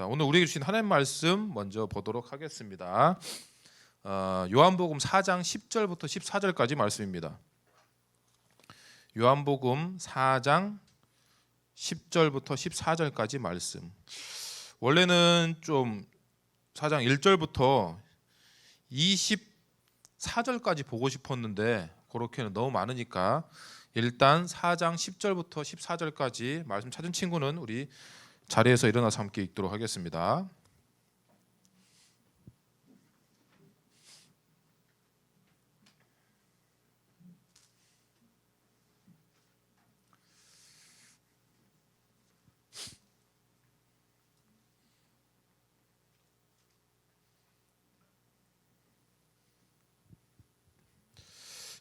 자, 오늘 우리에게 주신 하나님 말씀 먼저 보도록 하겠습니다. 요한복음 4장 10절부터 14절까지 말씀입니다. 요한복음 4장 10절부터 14절까지 말씀. 원래는 좀 4장 1절부터 24절까지 보고 싶었는데 그렇게는 너무 많으니까 일단 4장 10절부터 14절까지 말씀 찾은 친구는 우리 자리에서 일어나서 함께 읽도록 하겠습니다.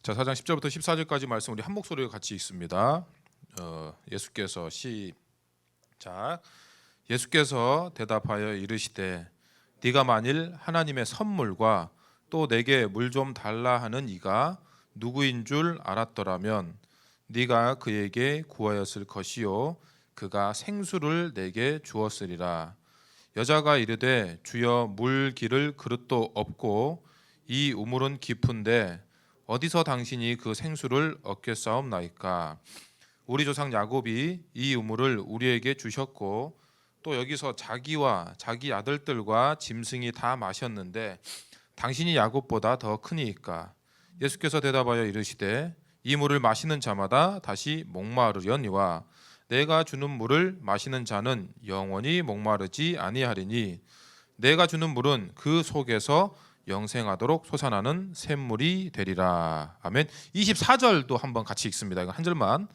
자, 4장 10절부터 14절까지 말씀 우리 한 목소리로 같이 읽습니다. 예수께서 시작. 예수께서 대답하여 이르시되 네가 만일 하나님의 선물과 또 내게 물 좀 달라 하는 이가 누구인 줄 알았더라면 네가 그에게 구하였을 것이요 그가 생수를 내게 주었으리라. 여자가 이르되 주여 물 기를 그릇도 없고 이 우물은 깊은데 어디서 당신이 그 생수를 얻겠사옵나이까. 우리 조상 야곱이 이 우물을 우리에게 주셨고 또 여기서 자기와 자기 아들들과 짐승이 다 마셨는데 당신이 야곱보다 더 크니이까. 예수께서 대답하여 이르시되 이 물을 마시는 자마다 다시 목마르려니와 내가 주는 물을 마시는 자는 영원히 목마르지 아니하리니 내가 주는 물은 그 속에서 영생하도록 솟아나는 샘물이 되리라. 아멘. 24절도 한번 같이 읽습니다. 이거 한 절만.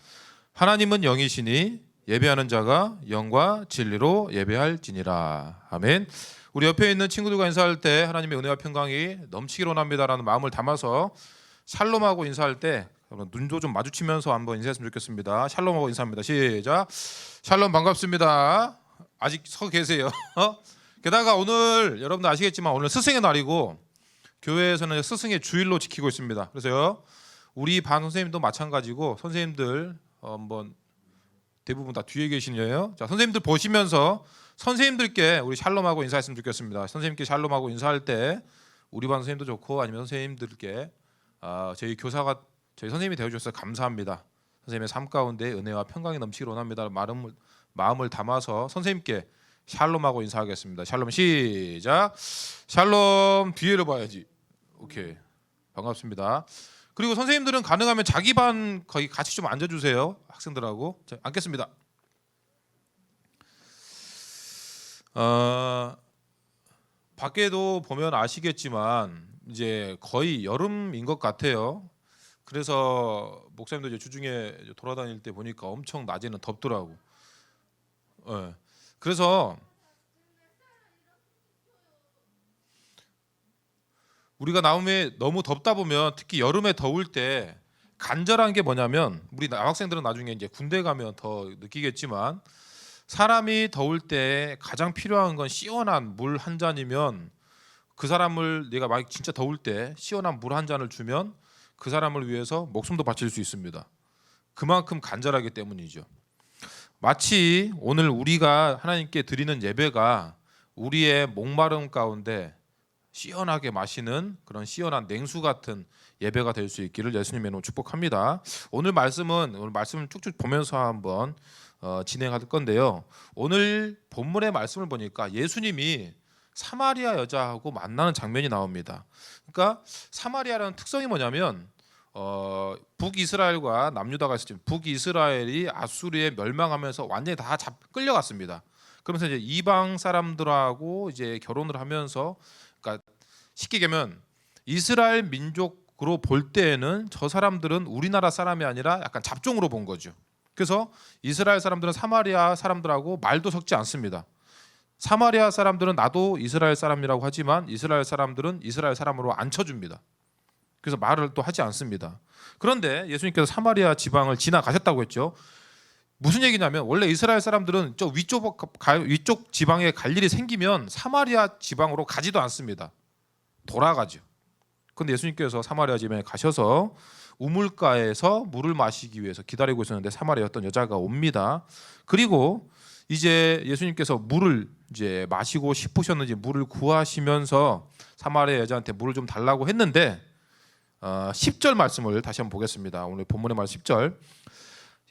하나님은 영이시니 예배하는 자가 영과 진리로 예배할지니라. 아멘. 우리 옆에 있는 친구들과 인사할 때 하나님의 은혜와 평강이 넘치기로 원합니다라는 마음을 담아서 샬롬하고 인사할 때 눈도 좀 마주치면서 한번 인사했으면 좋겠습니다. 샬롬하고 인사합니다. 시작. 샬롬 반갑습니다. 아직 서 계세요. 게다가 오늘 여러분들 아시겠지만 오늘 스승의 날이고 교회에서는 스승의 주일로 지키고 있습니다. 그래서요 우리 반 선생님도 마찬가지고 선생님들 한번 대부분 다 뒤에 계시네요. 자, 선생님들 보시면서 선생님들께 우리 샬롬하고 인사했으면 좋겠습니다. 선생님께 샬롬하고 인사할 때 우리 반 선생님도 좋고 아니면 선생님들께 저희 교사가 저희 선생님이 되어주셔서 감사합니다. 선생님의 삶 가운데 은혜와 평강이 넘치기를 원합니다. 마음을 담아서 선생님께 샬롬하고 인사하겠습니다. 샬롬 시작. 샬롬 뒤에를 봐야지. 오케이 반갑습니다. 그리고 선생님들은 가능하면 자기 반 거기 같이 좀 앉아주세요. 학생들하고. 자, 앉겠습니다. 밖에도 보면 아시겠지만 이제 거의 여름인 것 같아요. 그래서 목사님도 이제 주중에 돌아다닐 때 보니까 엄청 낮에는 덥더라고. 그래서 우리가 나오면 너무 덥다 보면 특히 여름에 더울 때 간절한 게 뭐냐면 우리 남학생들은 나중에 이제 군대 가면 더 느끼겠지만 사람이 더울 때 가장 필요한 건 시원한 물 한 잔이면 그 사람을 내가 막 진짜 더울 때 시원한 물 한 잔을 주면 그 사람을 위해서 목숨도 바칠 수 있습니다. 그만큼 간절하기 때문이죠. 마치 오늘 우리가 하나님께 드리는 예배가 우리의 목마름 가운데 시원하게 마시는 그런 시원한 냉수 같은 예배가 될 수 있기를 예수님의 이름으로 축복합니다. 오늘 말씀을 쭉쭉 보면서 한번 진행할 건데요. 오늘 본문의 말씀을 보니까 예수님이 사마리아 여자하고 만나는 장면이 나옵니다. 그러니까 사마리아라는 특성이 뭐냐면 북이스라엘과 남유다가 있었지만 북이스라엘이 아수르에 멸망하면서 완전히 다 끌려갔습니다. 그러면서 이제 이방 사람들하고 이제 결혼을 하면서 그러니까 쉽게 얘기하면 이스라엘 민족으로 볼 때에는 저 사람들은 우리나라 사람이 아니라 약간 잡종으로 본 거죠. 그래서 이스라엘 사람들은 사마리아 사람들하고 말도 섞지 않습니다. 사마리아 사람들은 나도 이스라엘 사람이라고 하지만 이스라엘 사람들은 이스라엘 사람으로 안 쳐줍니다. 그래서 말을 또 하지 않습니다. 그런데 예수님께서 사마리아 지방을 지나가셨다고 했죠. 무슨 얘기냐면 원래 이스라엘 사람들은 저 위쪽 지방에 갈 일이 생기면 사마리아 지방으로 가지도 않습니다. 돌아가죠. 그런데 예수님께서 사마리아 지방에 가셔서 우물가에서 물을 마시기 위해서 기다리고 있었는데 사마리아 어떤 여자가 옵니다. 그리고 이제 예수님께서 물을 이제 마시고 싶으셨는지 물을 구하시면서 사마리아 여자한테 물을 좀 달라고 했는데 10절 말씀을 다시 한번 보겠습니다. 오늘 본문의 말 10절.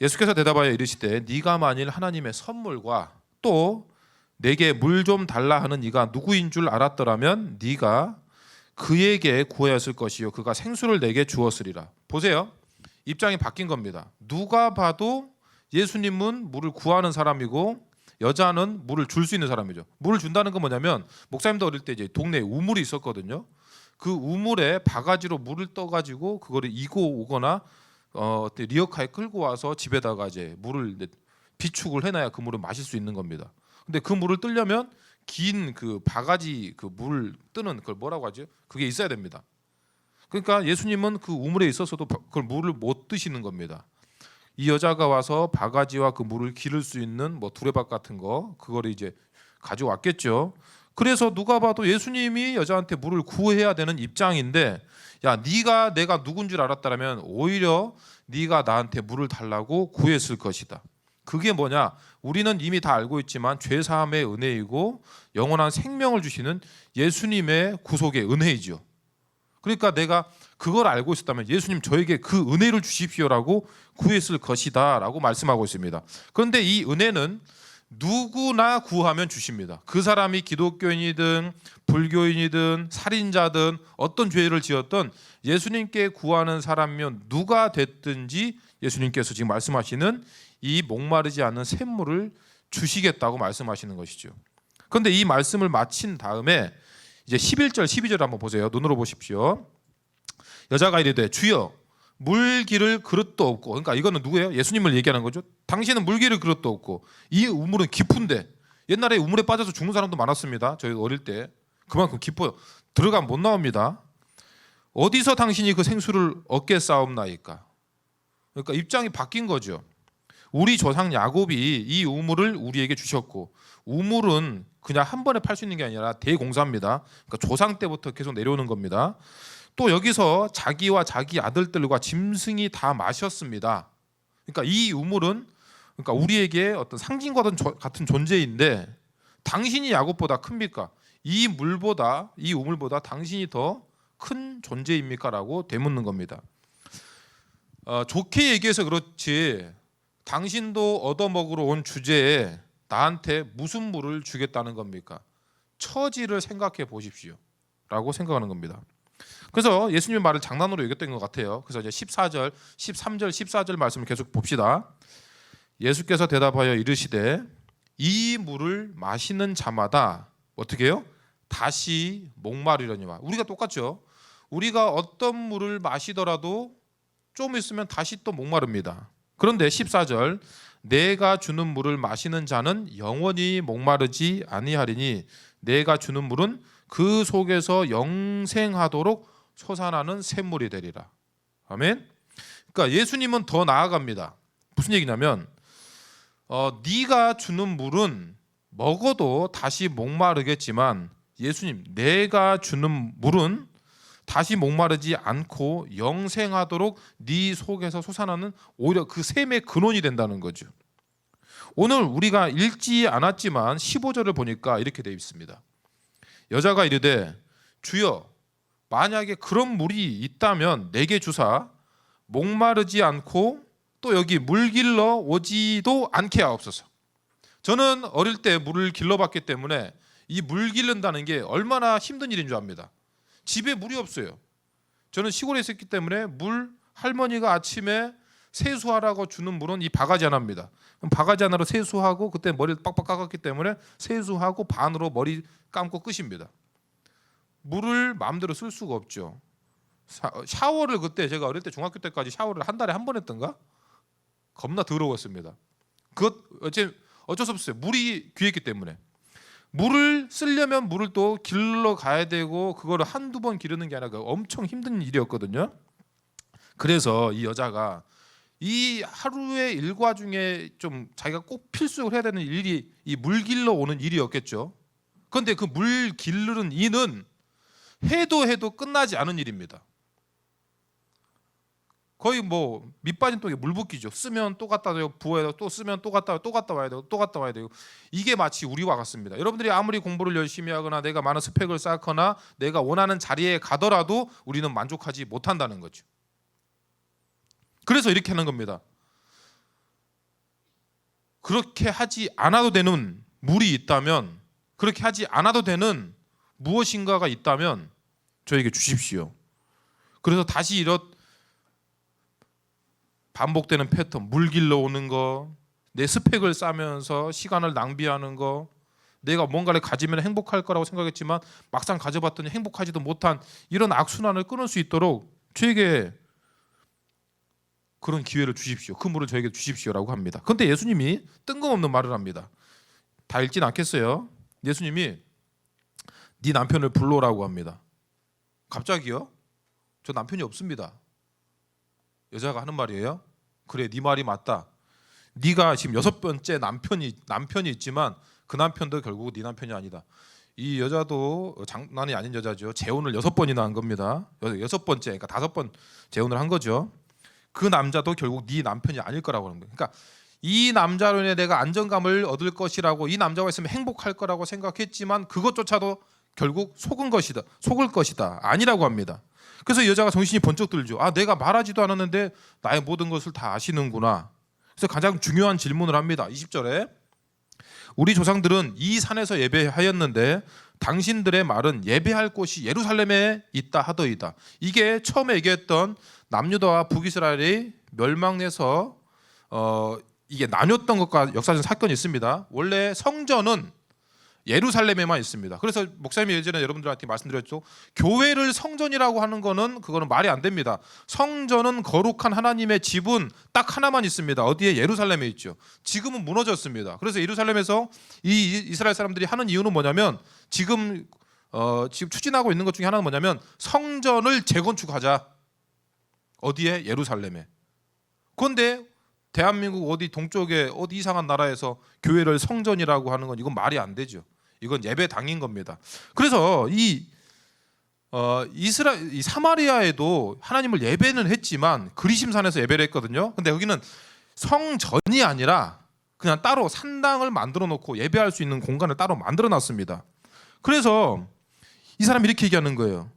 예수께서 대답하여 이르시되 네가 만일 하나님의 선물과 또 내게 물 좀 달라 하는 이가 누구인 줄 알았더라면 네가 그에게 구하였을 것이요 그가 생수를 내게 주었으리라. 보세요. 입장이 바뀐 겁니다. 누가 봐도 예수님은 물을 구하는 사람이고 여자는 물을 줄 수 있는 사람이죠. 물을 준다는 건 뭐냐면 목사님도 어릴 때 이제 동네에 우물이 있었거든요. 그 우물에 바가지로 물을 떠가지고 그거를 이고 오거나 리어카에 끌고 와서 집에다가 이제 물을 비축을 해놔야 그 물을 마실 수 있는 겁니다. 근데 그 물을 뜨려면 긴 그 바가지 그 물 뜨는 그걸 뭐라고 하죠? 그게 있어야 됩니다. 그러니까 예수님은 그 우물에 있어서도 그걸 물을 못 드시는 겁니다. 이 여자가 와서 바가지와 그 물을 기를 수 있는 뭐 두레박 같은 거 그거를 이제 가져왔겠죠. 그래서 누가 봐도 예수님이 여자한테 물을 구해야 되는 입장인데 야 네가 내가 누군 줄 알았다면 오히려 네가 나한테 물을 달라고 구했을 것이다. 그게 뭐냐? 우리는 이미 다 알고 있지만 죄사함의 은혜이고 영원한 생명을 주시는 예수님의 구속의 은혜이죠. 그러니까 내가 그걸 알고 있었다면 예수님 저에게 그 은혜를 주십시오라고 구했을 것이다 라고 말씀하고 있습니다. 그런데 이 은혜는 누구나 구하면 주십니다. 그 사람이 기독교인이든 불교인이든 살인자든 어떤 죄를 지었든 예수님께 구하는 사람이면 누가 됐든지 예수님께서 지금 말씀하시는 이 목마르지 않는 샘물을 주시겠다고 말씀하시는 것이죠. 그런데 이 말씀을 마친 다음에 이제 11절 12절 한번 보세요. 눈으로 보십시오. 여자가 이르되 주여 물 기를 그릇도 없고, 그러니까 이거는 누구예요? 예수님을 얘기하는 거죠. 당신은 물 기를 그릇도 없고 이 우물은 깊은데, 옛날에 우물에 빠져서 죽는 사람도 많았습니다. 저희 어릴 때. 그만큼 깊어요. 들어가면 못 나옵니다. 어디서 당신이 그 생수를 얻겠사옵나이까? 그러니까 입장이 바뀐 거죠. 우리 조상 야곱이 이 우물을 우리에게 주셨고, 우물은 그냥 한 번에 팔 수 있는 게 아니라 대공사입니다. 그러니까 조상 때부터 계속 내려오는 겁니다. 또 여기서 자기와 자기 아들들과 짐승이 다 마셨습니다. 그러니까 이 우물은 그러니까 우리에게 어떤 상징과 같은 존재인데 당신이 야곱보다 큽니까? 이 물보다, 이 우물보다 당신이 더 큰 존재입니까? 라고 되묻는 겁니다. 좋게 얘기해서 그렇지 당신도 얻어먹으러 온 주제에 나한테 무슨 물을 주겠다는 겁니까? 처지를 생각해 보십시오 라고 생각하는 겁니다. 그래서 예수님의 말을 장난으로 여겼던 것 같아요. 그래서 이제 14절, 13절, 14절 말씀을 계속 봅시다. 예수께서 대답하여 이르시되 이 물을 마시는 자마다 어떻게 해요? 다시 목마르려니와. 우리가 똑같죠. 우리가 어떤 물을 마시더라도 좀 있으면 다시 또 목마릅니다. 그런데 14절 내가 주는 물을 마시는 자는 영원히 목마르지 아니하리니 내가 주는 물은 그 속에서 영생하도록 솟아나는 샘물이 되리라. 아멘. 그러니까 예수님은 더 나아갑니다. 무슨 얘기냐면 네가 주는 물은 먹어도 다시 목마르겠지만 예수님 내가 주는 물은 다시 목마르지 않고 영생하도록 네 속에서 솟아나는 오히려 그 샘의 근원이 된다는 거죠. 오늘 우리가 읽지 않았지만 15절을 보니까 이렇게 되어 있습니다. 여자가 이르되 주여 만약에 그런 물이 있다면 내게 주사 목마르지 않고 또 여기 물 길러 오지도 않게 하옵소서. 저는 어릴 때 물을 길러봤기 때문에 이 물 기른다는 게 얼마나 힘든 일인 줄 압니다. 집에 물이 없어요. 저는 시골에 있었기 때문에 할머니가 아침에 세수하라고 주는 물은 이 바가지 하나입니다. 바가지 하나로 세수하고 그때 머리를 빡빡 깎았기 때문에 세수하고 반으로 머리 감고 끝입니다. 물을 마음대로 쓸 수가 없죠. 샤워를 그때 제가 어릴 때 중학교 때까지 샤워를 한 달에 한 번 했던가? 겁나 더러웠습니다. 그것 어쩔 수 없어요. 물이 귀했기 때문에. 물을 쓰려면 물을 또 길러 가야 되고 그거를 한두 번 기르는 게 아니라 엄청 힘든 일이었거든요. 그래서 이 여자가 이 하루의 일과 중에 좀 자기가 꼭 필수적으로 해야 되는 일이 이 물 길러 오는 일이었겠죠. 그런데 그 물 기르는 일은 해도 끝나지 않은 일입니다. 거의 뭐 밑빠진 독에 물 붓기죠. 쓰면 또 갖다 대고 부어야 되고 또 쓰면 또 갖다 와야 되고 또 갖다 와야 되고 이게 마치 우리와 같습니다. 여러분들이 아무리 공부를 열심히 하거나 내가 많은 스펙을 쌓거나 내가 원하는 자리에 가더라도 우리는 만족하지 못한다는 거죠. 그래서 이렇게 하는 겁니다. 그렇게 하지 않아도 되는 물이 있다면, 그렇게 하지 않아도 되는 무엇인가가 있다면 저에게 주십시오. 그래서 다시 이런 반복되는 패턴, 물 길러 오는 거, 내 스펙을 쌓으면서 시간을 낭비하는 거, 내가 뭔가를 가지면 행복할 거라고 생각했지만 막상 가져봤더니 행복하지도 못한 이런 악순환을 끊을 수 있도록 저에게 그런 기회를 주십시오. 그 물을 저에게 주십시오라고 합니다. 그런데 예수님이 뜬금없는 말을 합니다. 다 읽진 않겠어요. 예수님이 네 남편을 불러오라고 합니다. 갑자기요? 저 남편이 없습니다. 여자가 하는 말이에요. 그래, 네 말이 맞다. 네가 지금 6번째 남편이 있지만 그 남편도 결국 네 남편이 아니다. 이 여자도 장난이 아닌 여자죠. 재혼을 6번이나 한 겁니다. 6번째, 그러니까 5번 재혼을 한 거죠. 그 남자도 결국 네 남편이 아닐 거라고 하는 거예요. 그러니까 이 남자로 인해 내가 안정감을 얻을 것이라고, 이 남자가 있으면 행복할 거라고 생각했지만 그것조차도 결국 속을 것이다. 아니라고 합니다. 그래서 여자가 정신이 번쩍 들죠. 아, 내가 말하지도 않았는데 나의 모든 것을 다 아시는구나. 그래서 가장 중요한 질문을 합니다. 20절에 우리 조상들은 이 산에서 예배하였는데 당신들의 말은 예배할 곳이 예루살렘에 있다 하더이다. 이게 처음에 얘기했던 남유다와 북이스라엘이 멸망해서 이게 나뉘었던 것과 역사적 사건이 있습니다. 원래 성전은 예루살렘에만 있습니다. 그래서 목사님이 예전에 여러분들한테 말씀드렸죠. 교회를 성전이라고 하는 거는 그거는 말이 안 됩니다. 성전은 거룩한 하나님의 집은 딱 하나만 있습니다. 어디에? 예루살렘에 있죠. 지금은 무너졌습니다. 그래서 예루살렘에서 이 이스라엘 사람들이 하는 이유는 뭐냐면 지금 추진하고 있는 것 중에 하나는 뭐냐면 성전을 재건축하자. 어디에? 예루살렘에. 그런데 대한민국 어디 동쪽에 어디 이상한 나라에서 교회를 성전이라고 하는 건 이건 말이 안 되죠. 이건 예배당인 겁니다. 그래서 이 사마리아에도 하나님을 예배는 했지만 그리심산에서 예배를 했거든요. 근데 여기는 성전이 아니라 그냥 따로 산당을 만들어 놓고 예배할 수 있는 공간을 따로 만들어 놨습니다. 그래서 이 사람이 이렇게 얘기하는 거예요.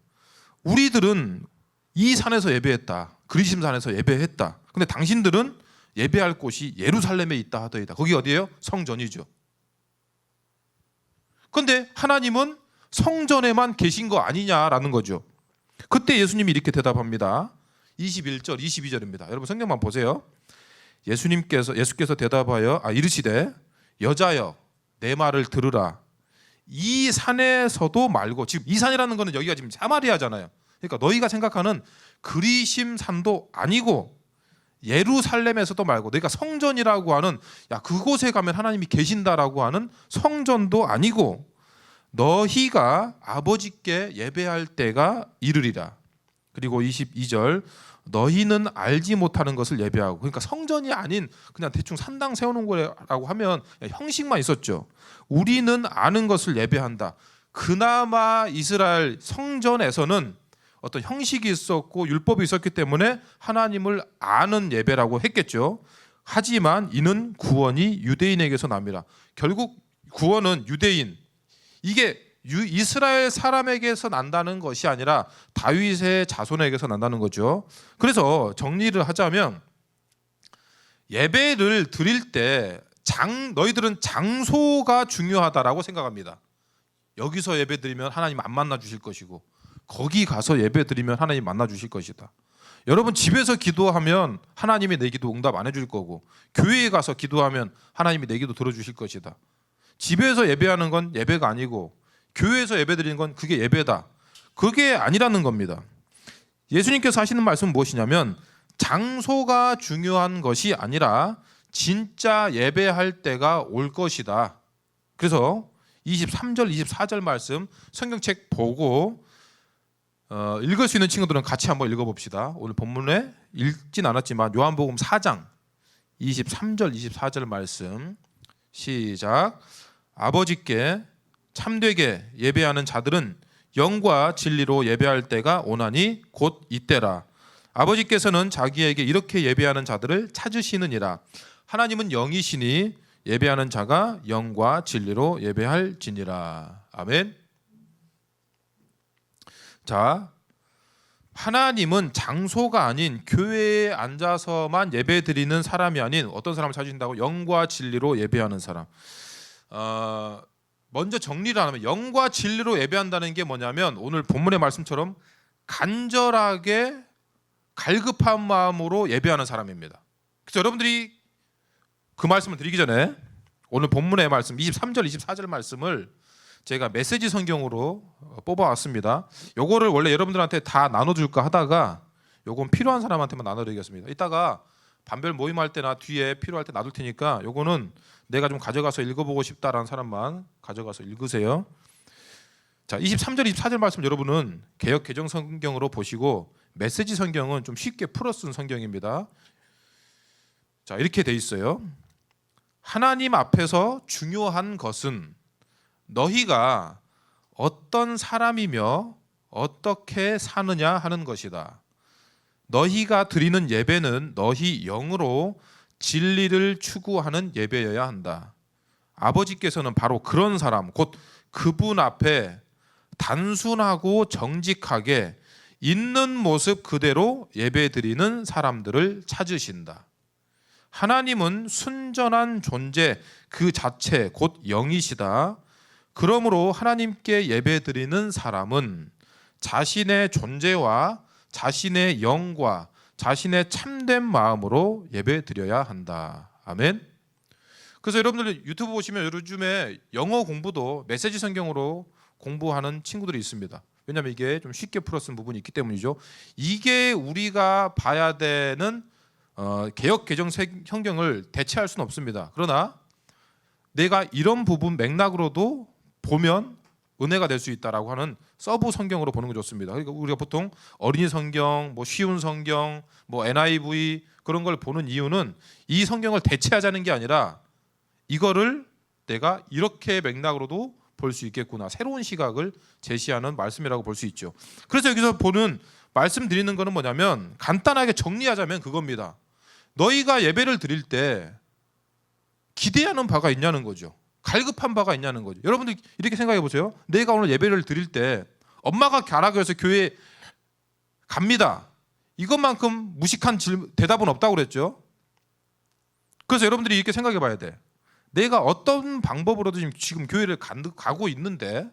우리들은 이 산에서 예배했다. 그리심산에서 예배했다. 근데 당신들은 예배할 곳이 예루살렘에 있다 하더이다. 거기 어디예요? 성전이죠. 그런데 하나님은 성전에만 계신 거 아니냐라는 거죠. 그때 예수님이 이렇게 대답합니다. 21절, 22절입니다. 여러분 성경만 보세요. 예수께서 대답하여 이르시되 여자여 내 말을 들으라. 이 산에서도 말고, 지금 이 산이라는 거는 여기가 지금 사마리아잖아요. 그러니까 너희가 생각하는 그리심산도 아니고 예루살렘에서도 말고 너희가 성전이라고 하는 그곳에 가면 하나님이 계신다라고 하는 성전도 아니고 너희가 아버지께 예배할 때가 이르리라. 그리고 22절 너희는 알지 못하는 것을 예배하고, 그러니까 성전이 아닌 그냥 대충 산당 세우는 거라고 하면 형식만 있었죠. 우리는 아는 것을 예배한다. 그나마 이스라엘 성전에서는 어떤 형식이 있었고 율법이 있었기 때문에 하나님을 아는 예배라고 했겠죠. 하지만 이는 구원이 유대인에게서 납니다. 결국 구원은 유대인, 이게 이스라엘 사람에게서 난다는 것이 아니라 다윗의 자손에게서 난다는 거죠. 그래서 정리를 하자면 예배를 드릴 때 너희들은 장소가 중요하다라고 생각합니다. 여기서 예배 드리면 하나님 안 만나 주실 것이고 거기 가서 예배 드리면 하나님 만나 주실 것이다. 여러분 집에서 기도하면 하나님이 내 기도 응답 안 해줄 거고 교회에 가서 기도하면 하나님이 내 기도 들어주실 것이다. 집에서 예배하는 건 예배가 아니고 교회에서 예배 드리는 건 그게 예배다. 그게 아니라는 겁니다. 예수님께서 하시는 말씀은 무엇이냐면 장소가 중요한 것이 아니라 진짜 예배할 때가 올 것이다. 그래서 23절, 24절 말씀 성경책 보고 읽을 수 있는 친구들은 같이 한번 읽어봅시다. 오늘 본문에 읽진 않았지만 요한복음 4장 23절, 24절 말씀 시작. 아버지께 참되게 예배하는 자들은 영과 진리로 예배할 때가 오나니 곧 이때라. 아버지께서는 자기에게 이렇게 예배하는 자들을 찾으시느니라. 하나님은 영이시니 예배하는 자가 영과 진리로 예배할지니라. 아멘. 자, 하나님은 장소가 아닌 교회에 앉아서만 예배드리는 사람이 아닌 어떤 사람을 찾으신다고? 영과 진리로 예배하는 사람. 먼저 정리를 하면 영과 진리로 예배한다는 게 뭐냐면 오늘 본문의 말씀처럼 간절하게 갈급한 마음으로 예배하는 사람입니다. 그래서 여러분들이 그 말씀을 드리기 전에 오늘 본문의 말씀 23절 24절 말씀을 제가 메시지 성경으로 뽑아왔습니다. 요거를 원래 여러분들한테 다 나눠줄까 하다가 요건 필요한 사람한테만 나눠드리겠습니다. 이따가 반별 모임할 때나 뒤에 필요할 때 놔둘 테니까 요거는 내가 좀 가져가서 읽어보고 싶다라는 사람만 가져가서 읽으세요. 자, 23절 24절 말씀 여러분은 개역 개정 성경으로 보시고 메시지 성경은 좀 쉽게 풀어 쓴 성경입니다. 자, 이렇게 돼 있어요. 하나님 앞에서 중요한 것은 너희가 어떤 사람이며 어떻게 사느냐 하는 것이다. 너희가 드리는 예배는 너희 영으로 진리를 추구하는 예배여야 한다. 아버지께서는 바로 그런 사람, 곧 그분 앞에 단순하고 정직하게 있는 모습 그대로 예배드리는 사람들을 찾으신다. 하나님은 순전한 존재 그 자체 곧 영이시다. 그러므로 하나님께 예배드리는 사람은 자신의 존재와 자신의 영과 자신의 참된 마음으로 예배드려야 한다. 아멘. 그래서 여러분들 유튜브 보시면 요즘에 영어 공부도 메시지 성경으로 공부하는 친구들이 있습니다. 왜냐하면 이게 좀 쉽게 풀어 쓴 부분이 있기 때문이죠. 이게 우리가 봐야 되는 개역 개정 성경을 대체할 수는 없습니다. 그러나 내가 이런 부분 맥락으로도 보면 은혜가 될 수 있다라고 하는 서브 성경으로 보는 게 좋습니다. 그러니까 우리가 보통 어린이 성경, 뭐 쉬운 성경, 뭐 NIV 그런 걸 보는 이유는 이 성경을 대체하자는 게 아니라 이거를 내가 이렇게 맥락으로도 볼 수 있겠구나. 새로운 시각을 제시하는 말씀이라고 볼 수 있죠. 그래서 여기서 보는 말씀드리는 거는 뭐냐면 간단하게 정리하자면 그겁니다. 너희가 예배를 드릴 때 기대하는 바가 있냐는 거죠. 갈급한 바가 있냐는 거죠. 여러분들 이렇게 생각해 보세요. 내가 오늘 예배를 드릴 때 엄마가 가라고 해서 교회에 갑니다. 이것만큼 무식한 대답은 없다고 그랬죠. 그래서 여러분들이 이렇게 생각해 봐야 돼. 내가 어떤 방법으로도 지금 교회를 가고 있는데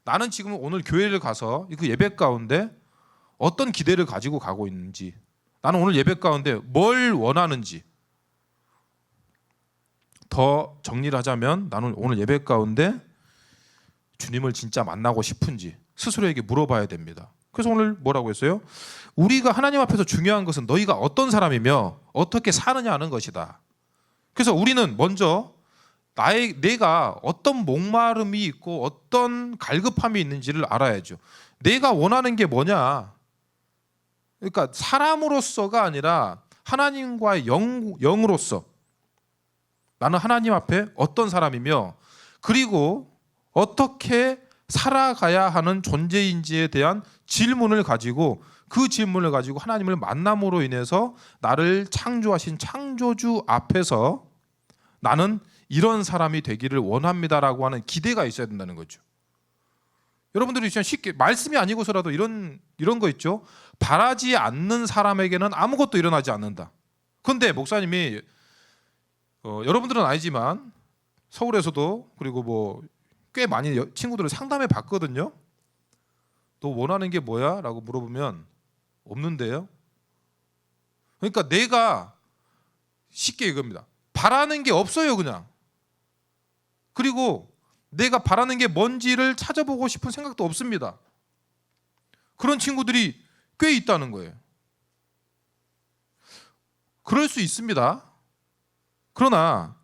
나는 지금 오늘 교회를 가서 그 예배 가운데 어떤 기대를 가지고 가고 있는지, 나는 오늘 예배 가운데 뭘 원하는지, 더 정리를 하자면 나는 오늘 예배 가운데 주님을 진짜 만나고 싶은지 스스로에게 물어봐야 됩니다. 그래서 오늘 뭐라고 했어요? 우리가 하나님 앞에서 중요한 것은 너희가 어떤 사람이며 어떻게 사느냐 하는 것이다. 그래서 우리는 먼저 내가 어떤 목마름이 있고 어떤 갈급함이 있는지를 알아야죠. 내가 원하는 게 뭐냐? 그러니까 사람으로서가 아니라 하나님과의 영으로서 나는 하나님 앞에 어떤 사람이며 그리고 어떻게 살아가야 하는 존재인지에 대한 질문을 가지고 그 질문을 가지고 하나님을 만남으로 인해서 나를 창조하신 창조주 앞에서 나는 이런 사람이 되기를 원합니다라고 하는 기대가 있어야 된다는 거죠. 여러분들이 진짜 쉽게 말씀이 아니고서라도 이런 거 있죠. 바라지 않는 사람에게는 아무것도 일어나지 않는다. 그런데 목사님이 여러분들은 아니지만 서울에서도 그리고 뭐 꽤 많이 친구들을 상담해 봤거든요. 너 원하는 게 뭐야? 라고 물어보면 없는데요. 그러니까 내가 쉽게 이겁니다. 바라는 게 없어요, 그냥. 그리고 내가 바라는 게 뭔지를 찾아보고 싶은 생각도 없습니다. 그런 친구들이 꽤 있다는 거예요. 그럴 수 있습니다. 그러나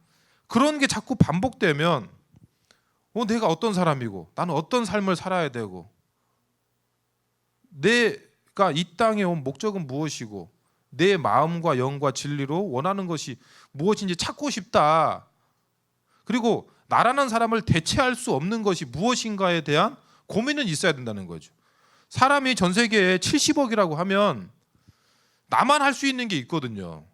그런 게 자꾸 반복되면 내가 어떤 사람이고 나는 어떤 삶을 살아야 되고 내가 이 땅에 온 목적은 무엇이고 내 마음과 영과 진리로 원하는 것이 무엇인지 찾고 싶다. 그리고 나라는 사람을 대체할 수 없는 것이 무엇인가에 대한 고민은 있어야 된다는 거죠. 사람이 전 세계에 70억이라고 하면 나만 할 수 있는 게 있거든요.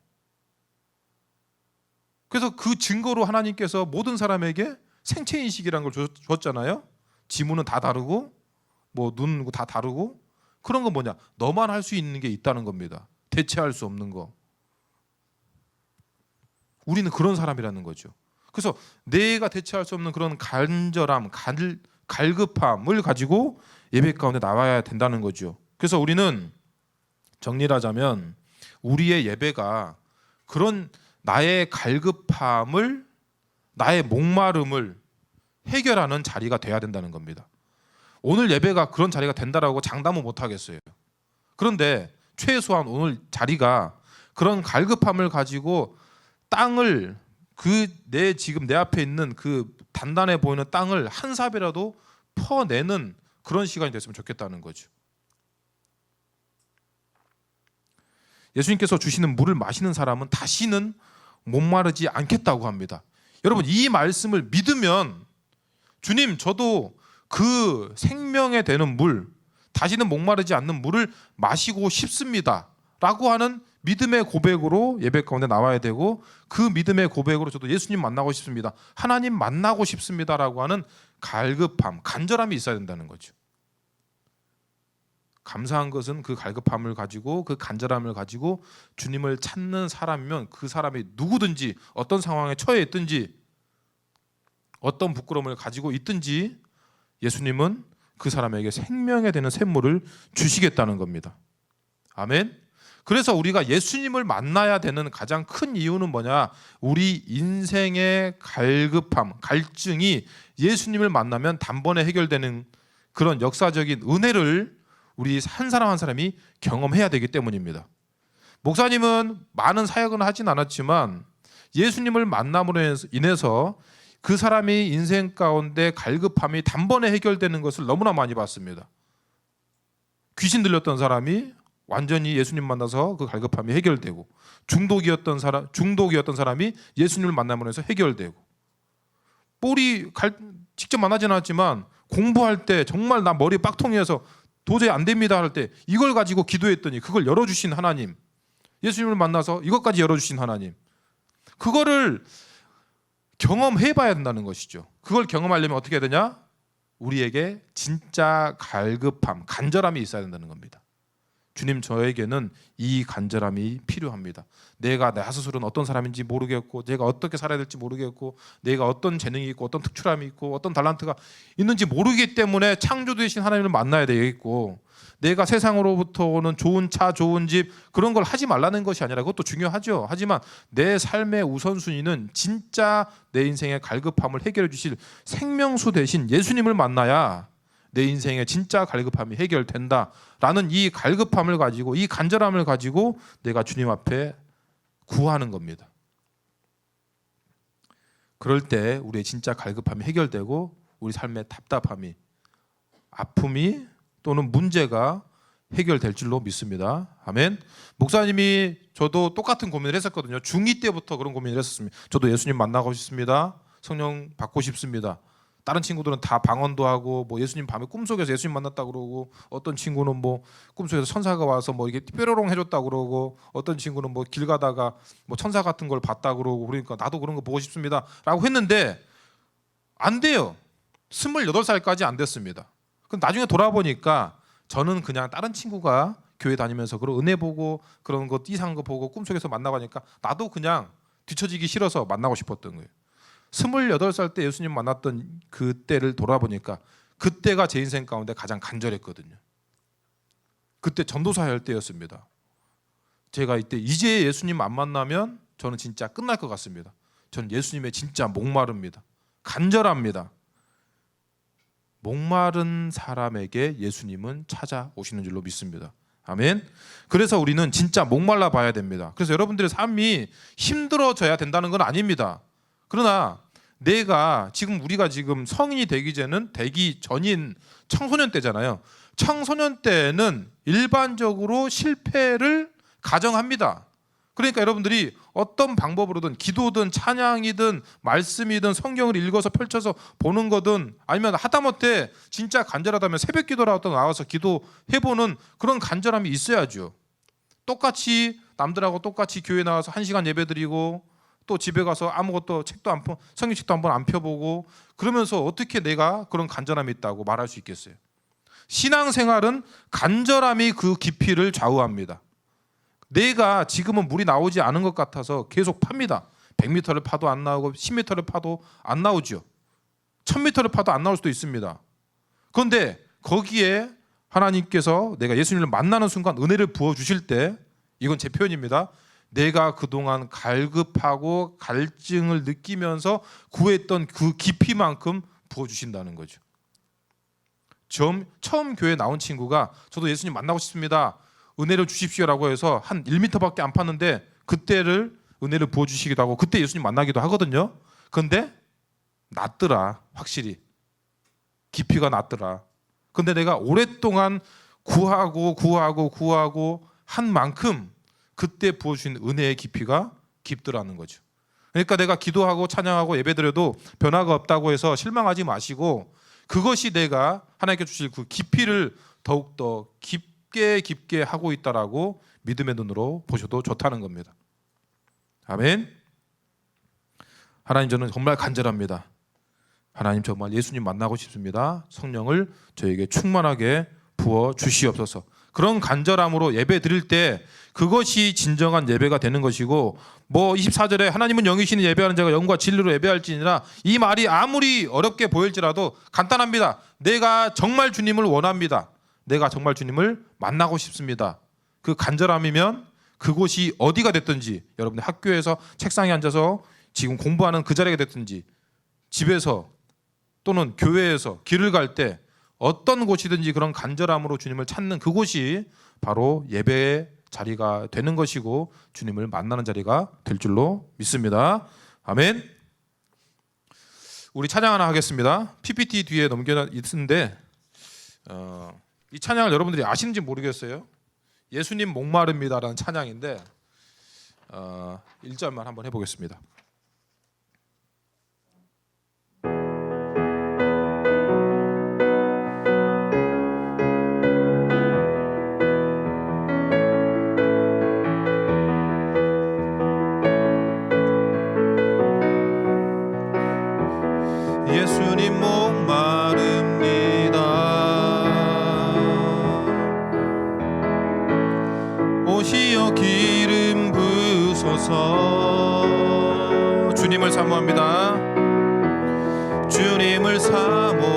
그래서 그 증거로 하나님께서 모든 사람에게 생체인식이라는 걸 줬잖아요. 지문은 다 다르고 뭐 눈 다 다르고 그런 건 뭐냐? 너만 할 수 있는 게 있다는 겁니다. 대체할 수 없는 거. 우리는 그런 사람이라는 거죠. 그래서 내가 대체할 수 없는 그런 간절함, 갈급함을 가지고 예배 가운데 나와야 된다는 거죠. 그래서 우리는 정리를 하자면 우리의 예배가 그런 나의 갈급함을, 나의 목마름을 해결하는 자리가 돼야 된다는 겁니다. 오늘 예배가 그런 자리가 된다라고 장담은 못 하겠어요. 그런데 최소한 오늘 자리가 그런 갈급함을 가지고 땅을 지금 내 앞에 있는 그 단단해 보이는 땅을 한 삽이라도 퍼내는 그런 시간이 됐으면 좋겠다는 거죠. 예수님께서 주시는 물을 마시는 사람은 다시는 목마르지 않겠다고 합니다. 여러분, 이 말씀을 믿으면 주님, 저도 그 생명에 되는 물, 다시는 목마르지 않는 물을 마시고 싶습니다 라고 하는 믿음의 고백으로 예배 가운데 나와야 되고, 그 믿음의 고백으로 저도 예수님 만나고 싶습니다, 하나님 만나고 싶습니다 라고 하는 갈급함, 간절함이 있어야 된다는 거죠. 감사한 것은 그 갈급함을 가지고, 그 간절함을 가지고 주님을 찾는 사람이면 그 사람이 누구든지 어떤 상황에 처해 있든지 어떤 부끄러움을 가지고 있든지 예수님은 그 사람에게 생명에 되는 샘물을 주시겠다는 겁니다. 아멘. 그래서 우리가 예수님을 만나야 되는 가장 큰 이유는 뭐냐? 우리 인생의 갈급함, 갈증이 예수님을 만나면 단번에 해결되는 그런 역사적인 은혜를 우리 한 사람 한 사람이 경험해야 되기 때문입니다. 목사님은 많은 사역은 하진 않았지만 예수님을 만남으로 인해서 그 사람이 인생 가운데 갈급함이 단번에 해결되는 것을 너무나 많이 봤습니다. 귀신 들렸던 사람이 완전히 예수님 만나서 그 갈급함이 해결되고, 중독이었던 사람이 예수님을 만남으로 해서 해결되고, 직접 만나진 않았지만 공부할 때 정말 나 머리 빡통해서 도저히 안 됩니다 할 때 이걸 가지고 기도했더니 그걸 열어주신 하나님, 예수님을 만나서 이것까지 열어주신 하나님, 그거를 경험해봐야 된다는 것이죠. 그걸 경험하려면 어떻게 해야 되냐? 우리에게 진짜 갈급함, 간절함이 있어야 된다는 겁니다. 주님, 저에게는 이 간절함이 필요합니다. 내가 나 스스로는 어떤 사람인지 모르겠고, 내가 어떻게 살아야 될지 모르겠고, 내가 어떤 재능이 있고 어떤 특출함이 있고 어떤 달란트가 있는지 모르기 때문에 창조주이신 하나님을 만나야 되겠고, 내가 세상으로부터 오는 좋은 차, 좋은 집 그런 걸 하지 말라는 것이 아니라 그것도 중요하죠. 하지만 내 삶의 우선순위는 진짜 내 인생의 갈급함을 해결해 주실 생명수 대신 예수님을 만나야 내 인생의 진짜 갈급함이 해결된다라는 이 갈급함을 가지고, 이 간절함을 가지고 내가 주님 앞에 구하는 겁니다. 그럴 때 우리의 진짜 갈급함이 해결되고 우리 삶의 답답함이, 아픔이 또는 문제가 해결될 줄로 믿습니다. 아멘. 목사님이 저도 똑같은 고민을 했었거든요. 중2 때부터 그런 고민을 했었습니다. 저도 예수님 만나고 싶습니다. 성령 받고 싶습니다. 다른 친구들은 다 방언도 하고 뭐 예수님 밤에 꿈속에서 예수님 만났다 그러고, 어떤 친구는 뭐 꿈속에서 천사가 와서 뭐 이게 뾰로롱 해줬다 그러고, 어떤 친구는 뭐 길 가다가 뭐 천사 같은 걸 봤다 그러고, 그러니까 나도 그런 거 보고 싶습니다라고 했는데 안 돼요. 28살까지 안 됐습니다. 그럼 나중에 돌아보니까 저는 그냥 다른 친구가 교회 다니면서 그런 은혜 보고 그런 거 이상한 거 보고 꿈속에서 만나고 하니까 나도 그냥 뒤처지기 싫어서 만나고 싶었던 거예요. 28살 때 예수님 만났던 그때를 돌아보니까 그때가 제 인생 가운데 가장 간절했거든요. 그때 전도사 할 때였습니다. 제가 이제 예수님 안 만나면 저는 진짜 끝날 것 같습니다. 저는 예수님의 진짜 목마릅니다. 간절합니다. 목마른 사람에게 예수님은 찾아오시는 줄로 믿습니다. 아멘. 그래서 우리는 진짜 목말라 봐야 됩니다. 그래서 여러분들의 삶이 힘들어져야 된다는 건 아닙니다. 그러나 우리가 지금 성인이 되기 전인 청소년 때잖아요. 청소년 때는 일반적으로 실패를 가정합니다. 그러니까 여러분들이 어떤 방법으로든, 기도든 찬양이든 말씀이든 성경을 읽어서 펼쳐서 보는 거든, 아니면 하다못해 진짜 간절하다면 새벽 기도라도 나와서 기도해보는 그런 간절함이 있어야죠. 똑같이 남들하고 똑같이 교회 나와서 1시간 예배드리고 또 집에 가서 아무것도 성경책도 한번 안 펴보고 그러면서 어떻게 내가 그런 간절함이 있다고 말할 수 있겠어요? 신앙생활은 간절함이 그 깊이를 좌우합니다. 내가 지금은 물이 나오지 않은 것 같아서 계속 팝니다. 100m를 파도 안 나오고 10m를 파도 안 나오죠. 1000m를 파도 안 나올 수도 있습니다. 그런데 거기에 하나님께서 내가 예수님을 만나는 순간 은혜를 부어주실 때, 이건 제 표현입니다, 내가 그동안 갈급하고 갈증을 느끼면서 구했던 그 깊이만큼 부어주신다는 거죠. 처음 교회에 나온 친구가 저도 예수님 만나고 싶습니다, 은혜를 주십시오라고 해서 한 1m밖에 안 팠는데 그때를 은혜를 부어주시기도 하고 그때 예수님 만나기도 하거든요. 그런데 낫더라. 확실히 깊이가 낫더라. 근데 내가 오랫동안 구하고 한 만큼 그때 부어주신 은혜의 깊이가 깊더라는 거죠. 그러니까 내가 기도하고 찬양하고 예배드려도 변화가 없다고 해서 실망하지 마시고 그것이 내가 하나님께 주실 그 깊이를 더욱더 깊게 하고 있다라고 믿음의 눈으로 보셔도 좋다는 겁니다. 아멘. 하나님, 저는 정말 간절합니다. 하나님, 정말 예수님 만나고 싶습니다. 성령을 저에게 충만하게 부어 주시옵소서. 그런 간절함으로 예배 드릴 때 그것이 진정한 예배가 되는 것이고, 24절에 하나님은 영이시니 예배하는 자가 영과 진리로 예배할지니라, 이 말이 아무리 어렵게 보일지라도 간단합니다. 내가 정말 주님을 원합니다. 내가 정말 주님을 만나고 싶습니다. 그 간절함이면 그곳이 어디가 됐든지, 여러분들 학교에서 책상에 앉아서 지금 공부하는 그 자리가 됐든지, 집에서 또는 교회에서 길을 갈 때 어떤 곳이든지 그런 간절함으로 주님을 찾는 그곳이 바로 예배의 자리가 되는 것이고 주님을 만나는 자리가 될 줄로 믿습니다. 아멘. 우리 찬양 하나 하겠습니다. PPT 뒤에 넘겨 있는데 이 찬양을 여러분들이 아시는지 모르겠어요. 예수님 목마릅니다라는 찬양인데 1절만 한번 해보겠습니다. 예수님 목마릅니다. 오시어 기름 부으소서. 주님을 사모합니다. 주님을 사모합니다.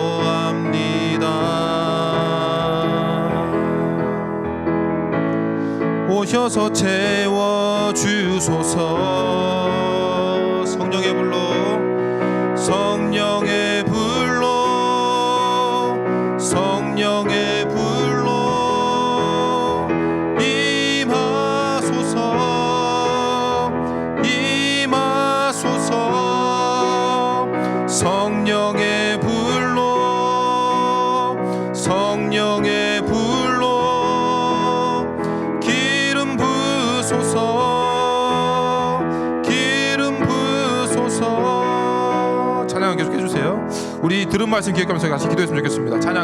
오셔서 채워주소서. 성령의 불로, 성령의 불로, 성령의 불로 임하소서, 임하소서. 성령의 불로, 성령의 불로 기름 부으소서, 기름 부으소서. 찬양 계속 해주세요. 우리 들은 말씀 기억하면서 같이 기도했으면 좋겠습니다. 찬양.